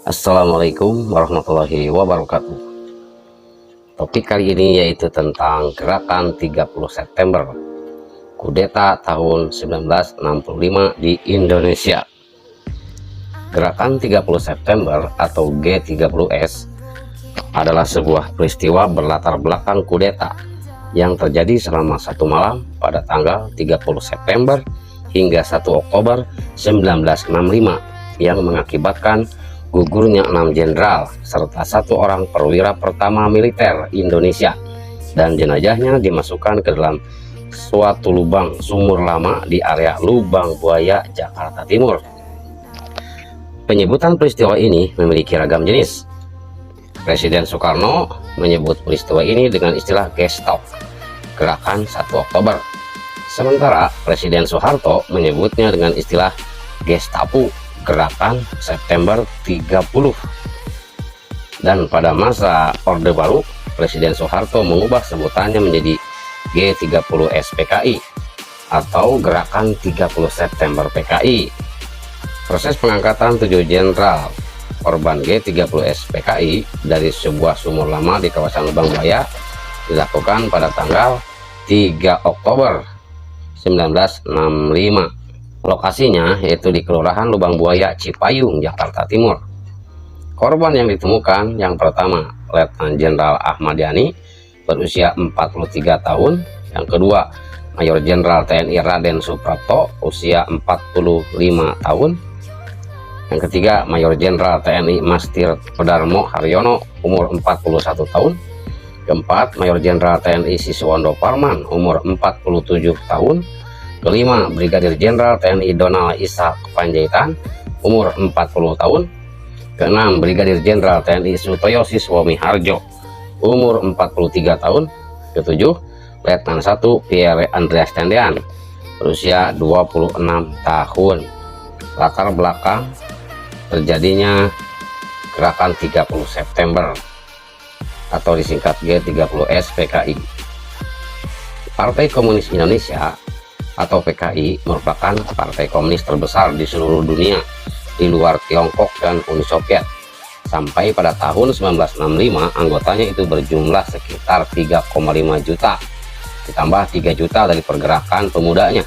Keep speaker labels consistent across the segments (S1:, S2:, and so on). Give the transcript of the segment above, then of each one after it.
S1: Assalamualaikum warahmatullahi wabarakatuh. Topik kali ini yaitu tentang gerakan 30 September, kudeta tahun 1965 di Indonesia. Gerakan 30 September atau G30S adalah sebuah peristiwa berlatar belakang kudeta yang terjadi selama satu malam pada tanggal 30 September hingga 1 Oktober 1965 yang mengakibatkan gugurnya 6 jenderal serta 1 orang perwira pertama militer Indonesia, dan jenazahnya dimasukkan ke dalam suatu lubang sumur lama di area Lubang Buaya, Jakarta Timur. Penyebutan peristiwa ini memiliki ragam jenis. Presiden Soekarno menyebut peristiwa ini dengan istilah Gestop, gerakan 1 Oktober. Sementara Presiden Soeharto menyebutnya dengan istilah Gestapu, gerakan September 30. Dan pada masa Orde Baru, Presiden Soeharto mengubah sebutannya menjadi G30S PKI atau gerakan 30 September PKI. Proses pengangkatan 7 jenderal korban G30S PKI dari sebuah sumur lama di kawasan Lubang Buaya dilakukan pada tanggal 3 Oktober 1965. Lokasinya yaitu di Kelurahan Lubang Buaya, Cipayung, Jakarta Timur. Korban yang ditemukan yang pertama Letnan Jenderal Ahmad Yani berusia 43 tahun, yang kedua Mayor Jenderal TNI Raden Suprapto usia 45 tahun, yang ketiga Mayor Jenderal TNI Mastir Podarmo Haryono umur 41 tahun, keempat Mayor Jenderal TNI Siswondo Parman umur 47 tahun, kelima Brigadir Jenderal TNI Donald Ishak Panjaitan umur 40 tahun, keenam Brigadir Jenderal TNI Sutoyo Siswomi Harjo umur 43 tahun, ketujuh Letnan 1 Pierre Andreas Tendean berusia 26 tahun. Latar belakang terjadinya gerakan 30 September atau disingkat G30S PKI. Partai Komunis Indonesia atau PKI merupakan partai komunis terbesar di seluruh dunia di luar Tiongkok dan Uni Soviet. Sampai pada tahun 1965 anggotanya itu berjumlah sekitar 3,5 juta, ditambah 3 juta dari pergerakan pemudanya.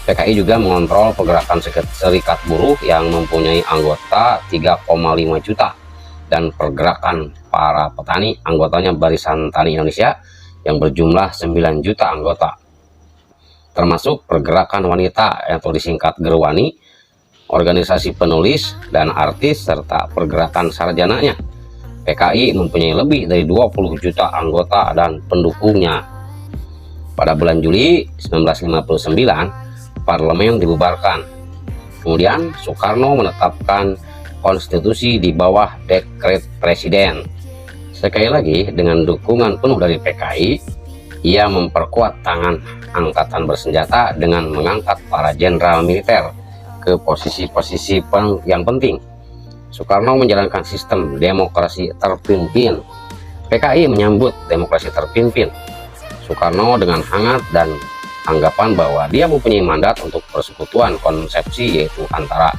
S1: PKI juga mengontrol pergerakan serikat buruh yang mempunyai anggota 3,5 juta dan pergerakan para petani anggotanya Barisan Tani Indonesia yang berjumlah 9 juta anggota, termasuk pergerakan wanita atau disingkat Gerwani, organisasi penulis dan artis, serta pergerakan sarjananya. PKI mempunyai lebih dari 20 juta anggota dan pendukungnya. Pada bulan Juli 1959, parlemen dibubarkan. Kemudian Soekarno menetapkan konstitusi di bawah dekret presiden. Sekali lagi, dengan dukungan penuh dari PKI, ia memperkuat tangan angkatan bersenjata dengan mengangkat para jenderal militer ke posisi-posisi yang penting. Soekarno menjalankan sistem demokrasi terpimpin. PKI menyambut demokrasi terpimpin Soekarno dengan hangat dan anggapan bahwa dia mempunyai mandat untuk persekutuan konsepsi, yaitu antara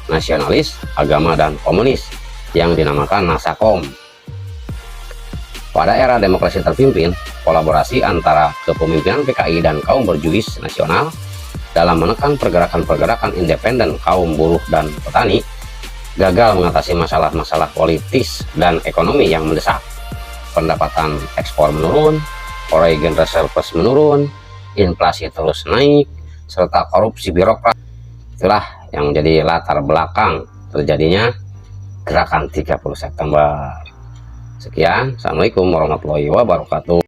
S1: nasionalis, agama, dan komunis yang dinamakan Nasakom. Pada era demokrasi terpimpin, kolaborasi antara kepemimpinan PKI dan kaum berjuis nasional dalam menekan pergerakan-pergerakan independen kaum buruh dan petani gagal mengatasi masalah-masalah politis dan ekonomi yang mendesak. Pendapatan ekspor menurun, foreign reserves menurun, inflasi terus naik, serta korupsi birokrat. Itulah yang menjadi latar belakang terjadinya gerakan 30 September. Sekian, assalamualaikum warahmatullahi wabarakatuh.